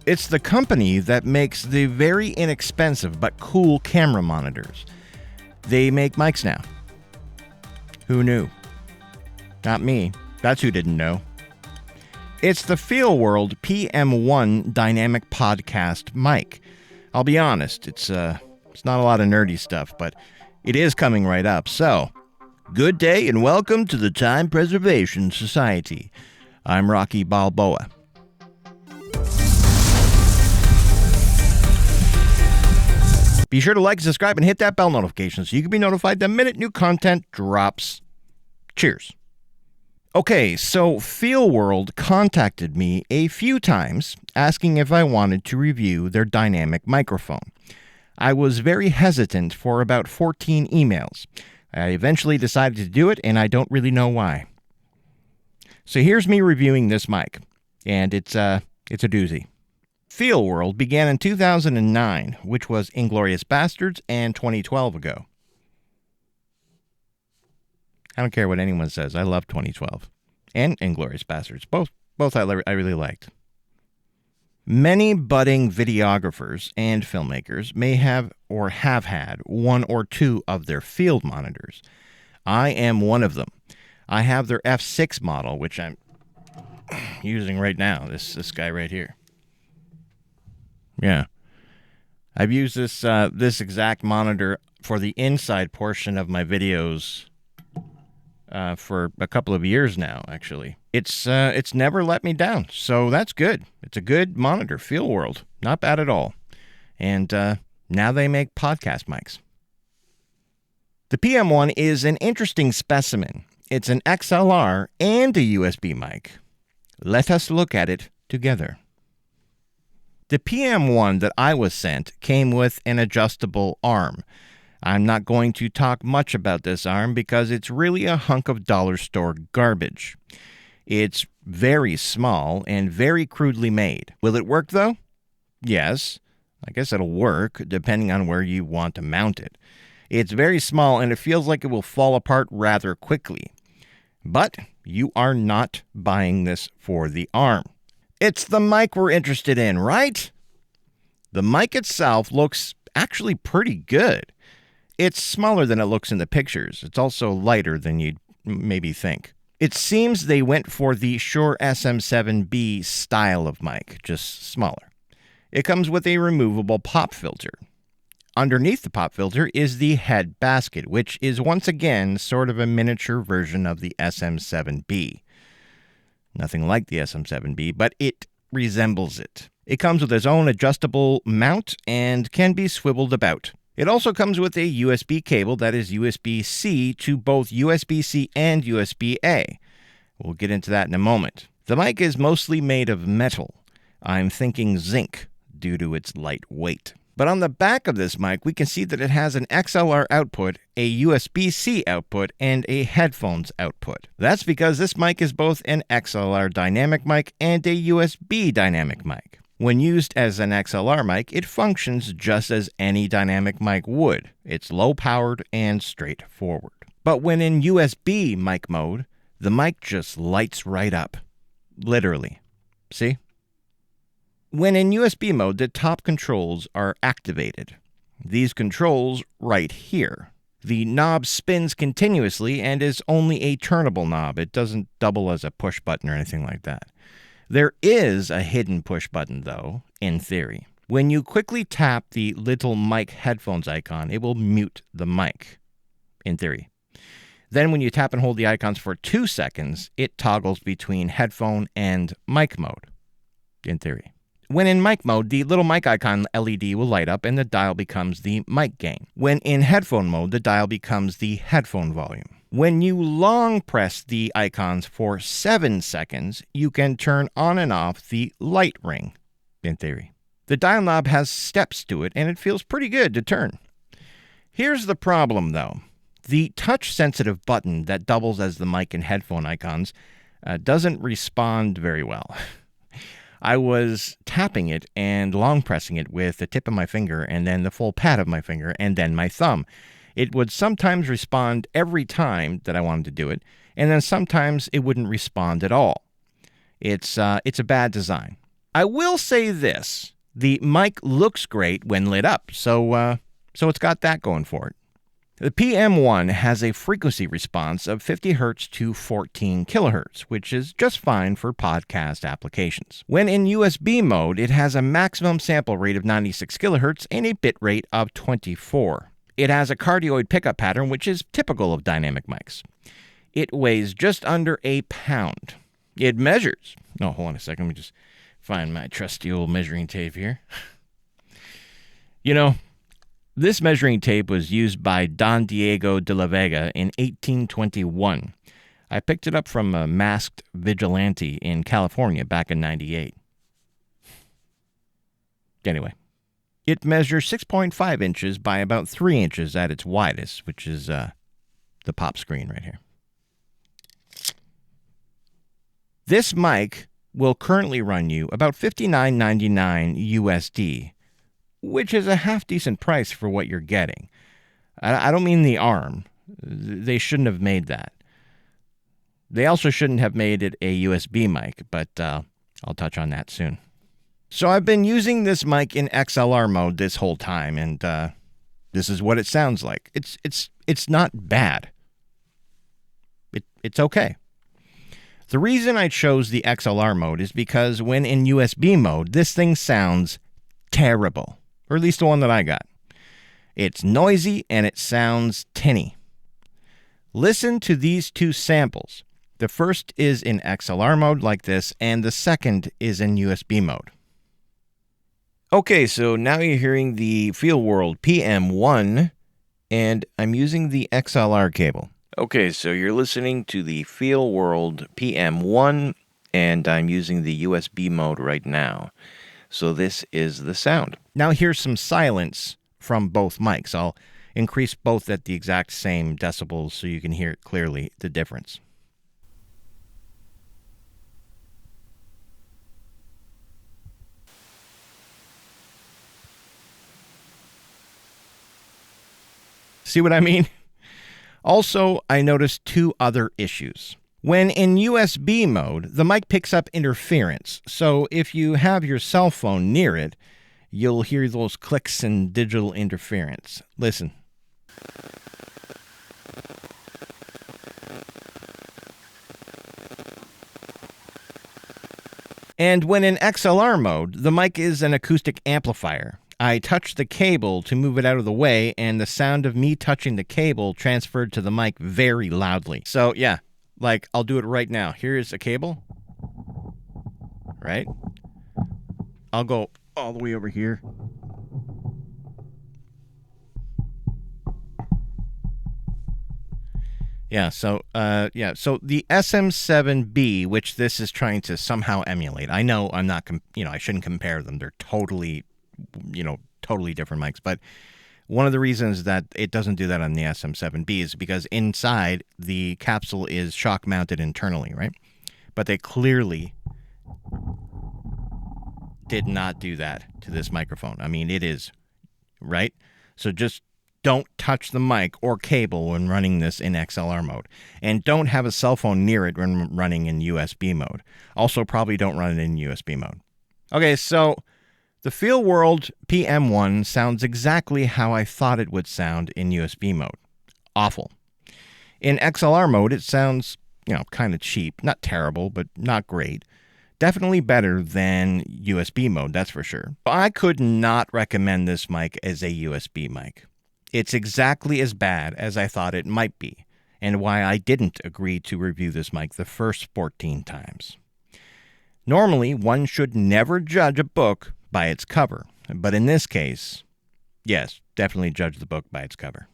It's the company that makes the very inexpensive but cool camera monitors. They make mics now. Who knew? Not me. That's who didn't know. It's the FeelWorld PM1 Dynamic Podcast mic. I'll be honest, it's not a lot of nerdy stuff, but it is coming right up. So, good day and welcome to the Time Preservation Society. I'm Rocky Balboa. Be sure to like, subscribe, and hit that bell notification so you can be notified the minute new content drops. Cheers. Okay, so FeelWorld contacted me a few times asking if I wanted to review their dynamic microphone. I was very hesitant for about 14 emails. I eventually decided to do it, and I don't really know why. So here's me reviewing this mic, and it's a doozy. FeelWorld began in 2009, which was Inglourious Basterds and 2012 ago. I don't care what anyone says. I love 2012 and Inglourious Basterds. Both I really liked. Many budding videographers and filmmakers may have or have had one or two of their field monitors. I am one of them. I have their F6 model, which I'm using right now. This guy right here. Yeah. I've used this exact monitor for the inside portion of my videos for a couple of years now, actually. It's never let me down, so that's good. It's a good monitor, FeelWorld. Not bad at all. And now they make podcast mics. The PM1 is an interesting specimen. It's an XLR and a USB mic. Let us look at it together. The PM1 that I was sent came with an adjustable arm. I'm not going to talk much about this arm because it's really a hunk of dollar store garbage. It's very small and very crudely made. Will it work though? Yes. I guess it'll work depending on where you want to mount it. It's very small and it feels like it will fall apart rather quickly. But you are not buying this for the arm. It's the mic we're interested in, right? The mic itself looks actually pretty good. It's smaller than it looks in the pictures. It's also lighter than you'd maybe think. It seems they went for the Shure SM57B style of mic, just smaller. It comes with a removable pop filter. Underneath the pop filter is the head basket, which is once again sort of a miniature version of the SM7B. Nothing like the SM7B, but it resembles it. It comes with its own adjustable mount and can be swiveled about. It also comes with a USB cable that is USB-C to both USB-C and USB-A. We'll get into that in a moment. The mic is mostly made of metal. I'm thinking zinc due to its light weight. But on the back of this mic, we can see that it has an XLR output, a USB-C output, and a headphones output. That's because this mic is both an XLR dynamic mic and a USB dynamic mic. When used as an XLR mic, it functions just as any dynamic mic would. It's low-powered and straightforward. But when in USB mic mode, the mic just lights right up. Literally. See? When in USB mode, the top controls are activated. These controls right here. The knob spins continuously and is only a turnable knob. It doesn't double as a push button or anything like that. There is a hidden push button, though, in theory. When you quickly tap the little mic headphones icon, it will mute the mic, in theory. Then when you tap and hold the icons for 2 seconds, it toggles between headphone and mic mode, in theory. When in mic mode, the little mic icon LED will light up and the dial becomes the mic gain. When in headphone mode, the dial becomes the headphone volume. When you long press the icons for 7 seconds, you can turn on and off the light ring, in theory. The dial knob has steps to it and it feels pretty good to turn. Here's the problem though. The touch-sensitive button that doubles as the mic and headphone icons doesn't respond very well. I was tapping it and long pressing it with the tip of my finger and then the full pad of my finger and then my thumb. It would sometimes respond every time that I wanted to do it, and then sometimes it wouldn't respond at all. It's a bad design. I will say this. The mic looks great when lit up, so it's got that going for it. The PM1 has a frequency response of 50 Hz to 14 kHz, which is just fine for podcast applications. When in USB mode, it has a maximum sample rate of 96 kHz and a bit rate of 24. It has a cardioid pickup pattern, which is typical of dynamic mics. It weighs just under a pound. It measures... No, hold on a second. Let me just find my trusty old measuring tape here. You know, this measuring tape was used by Don Diego de la Vega in 1821. I picked it up from a masked vigilante in California back in '98. Anyway, it measures 6.5 inches by about 3 inches at its widest, which is the pop screen right here. This mic will currently run you about $59.99 USD, which is a half-decent price for what you're getting. I don't mean the arm. They shouldn't have made that. They also shouldn't have made it a USB mic, but I'll touch on that soon. So I've been using this mic in XLR mode this whole time, and this is what it sounds like. It's not bad. It's okay. The reason I chose the XLR mode is because when in USB mode, this thing sounds terrible. Or at least the one that I got. It's noisy and it sounds tinny. Listen to these two samples. The first is in XLR mode like this, and the second is in USB mode. Okay, so now you're hearing the FeelWorld PM1, and I'm using the XLR cable. Okay, so you're listening to the FeelWorld PM1, and I'm using the USB mode right now. So this is the sound. Now here's some silence from both mics. I'll increase both at the exact same decibels so you can hear it clearly, the difference. See what I mean? Also, I noticed two other issues. When in USB mode, the mic picks up interference, so if you have your cell phone near it, you'll hear those clicks and digital interference. Listen. And when in XLR mode, the mic is an acoustic amplifier. I touched the cable to move it out of the way, and the sound of me touching the cable transferred to the mic very loudly. So, yeah. Like, I'll do it right now. Here's a cable, right? I'll go all the way over here. So the SM7B, which this is trying to somehow emulate. I know I'm not, I shouldn't compare them. They're totally different mics, but one of the reasons that it doesn't do that on the SM7B is because inside the capsule is shock mounted internally, right? But they clearly did not do that to this microphone. I mean, it is, right? So just don't touch the mic or cable when running this in XLR mode. And don't have a cell phone near it when running in USB mode. Also, probably don't run it in USB mode. Okay, so the FeelWorld PM1 sounds exactly how I thought it would sound in USB mode. Awful. In XLR mode, it sounds, kind of cheap. Not terrible, but not great. Definitely better than USB mode, that's for sure. I could not recommend this mic as a USB mic. It's exactly as bad as I thought it might be, and why I didn't agree to review this mic the first 14 times. Normally, one should never judge a book by its cover, but in this case, yes, definitely judge the book by its cover.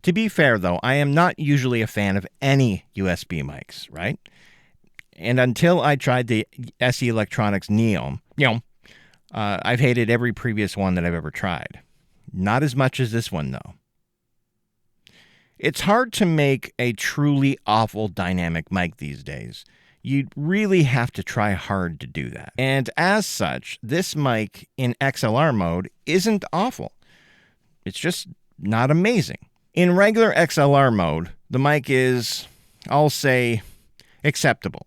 To be fair, though, I am not usually a fan of any USB mics, right? And until I tried the SE Electronics Neom, I've hated every previous one that I've ever tried. Not as much as this one, though. It's hard to make a truly awful dynamic mic these days. You'd really have to try hard to do that. And as such, this mic in XLR mode isn't awful. It's just not amazing. In regular XLR mode, the mic is, I'll say, acceptable.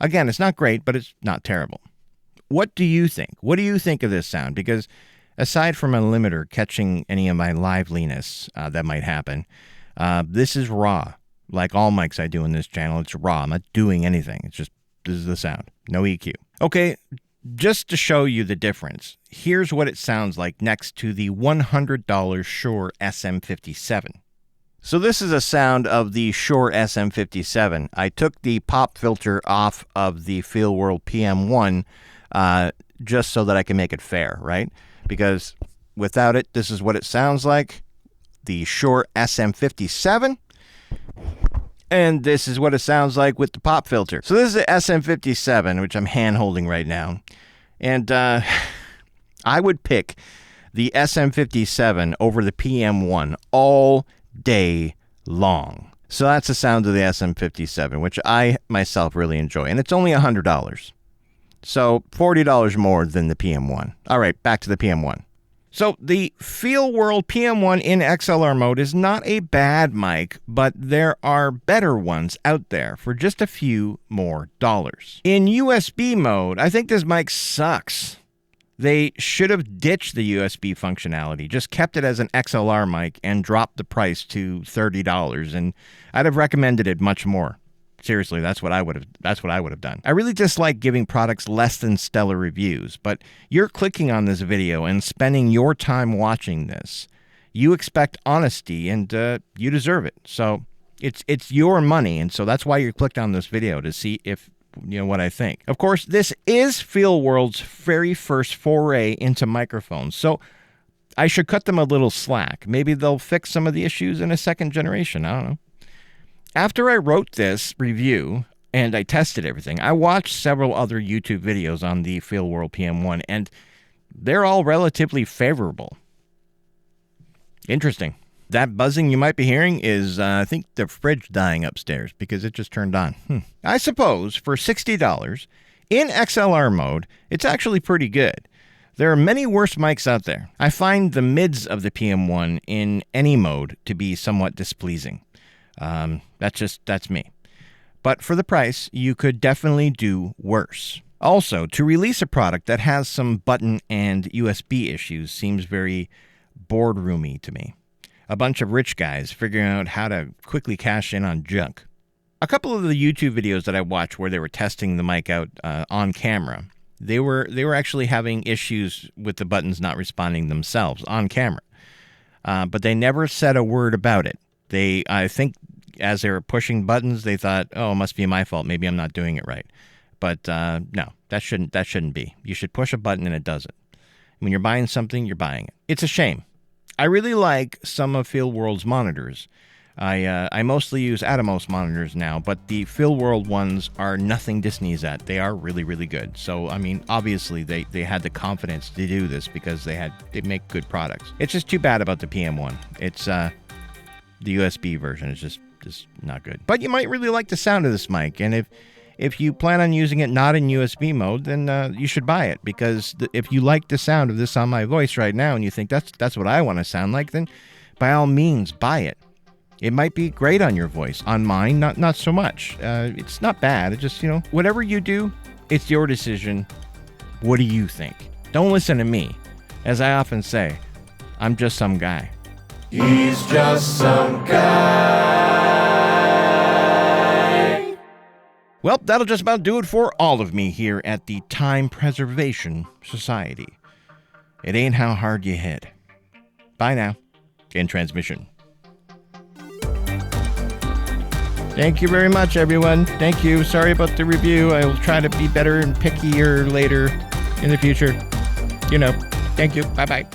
Again, it's not great, but it's not terrible. what do you think? What do you think of this sound? Because aside from a limiter catching any of my liveliness that might happen, this is raw. Like all mics I do in this channel, it's raw. I'm not doing anything. It's just, this is the sound. No EQ. Okay, just to show you the difference, here's what it sounds like next to the $100 Shure SM57. So this is a sound of the Shure SM57. I took the pop filter off of the FeelWorld PM1 just so that I can make it fair, right? Because without it, this is what it sounds like. The Shure SM57. And this is what it sounds like with the pop filter. So this is the SM57, which I'm hand-holding right now. And I would pick the SM57 over the PM1 all day long. So that's the sound of the SM57, which I myself really enjoy. And it's only $100. So $40 more than the PM1. All right, back to the PM1. So the FeelWorld PM1 in XLR mode is not a bad mic, but there are better ones out there for just a few more dollars. In USB mode, I think this mic sucks. They should have ditched the USB functionality, just kept it as an XLR mic and dropped the price to $30, and I'd have recommended it much more. Seriously, that's what I would have done. I really dislike giving products less than stellar reviews, but you're clicking on this video and spending your time watching this. You expect honesty, and you deserve it. So it's your money, and so that's why you clicked on this video, to see if you know what I think. Of course, this is FeelWorld's very first foray into microphones, so I should cut them a little slack. Maybe they'll fix some of the issues in a second generation. I don't know. After I wrote this review and I tested everything, I watched several other YouTube videos on the FeelWorld PM1, and they're all relatively favorable. Interesting. That buzzing you might be hearing is, I think, the fridge dying upstairs because it just turned on. I suppose for $60 in XLR mode, it's actually pretty good. There are many worse mics out there. I find the mids of the PM1 in any mode to be somewhat displeasing. That's me. But for the price, you could definitely do worse. Also, to release a product that has some button and USB issues seems very boardroomy to me. A bunch of rich guys figuring out how to quickly cash in on junk. A couple of the YouTube videos that I watched where they were testing the mic out on camera, they were actually having issues with the buttons not responding themselves on camera. But they never said a word about it. I think as they were pushing buttons, they thought, oh, it must be my fault. Maybe I'm not doing it right. But no, that shouldn't be. You should push a button and it does it. When you're buying something, you're buying it. It's a shame. I really like some of FeelWorld's monitors. I mostly use Atomos monitors now, but the FeelWorld ones are nothing to sneeze at. They are really, really good. So, I mean, obviously they had the confidence to do this because they make good products. It's just too bad about the PM1. It's the USB version is just not good. But you might really like the sound of this mic, and if you plan on using it not in USB mode, then you should buy it, because if you like the sound of this on my voice right now and you think that's what I want to sound like, then by all means buy it. It might be great on your voice. On mine, not so much. It's not bad. It just, whatever you do, it's your decision. What do you think? Don't listen to me. As I often say, I'm just some guy. He's just some guy. Well, that'll just about do it for all of me here at the Time Preservation Society. It ain't how hard you hit. Bye now. In transmission. Thank you very much, everyone. Thank you. Sorry about the review. I will try to be better and pickier later in the future. Thank you. Bye-bye.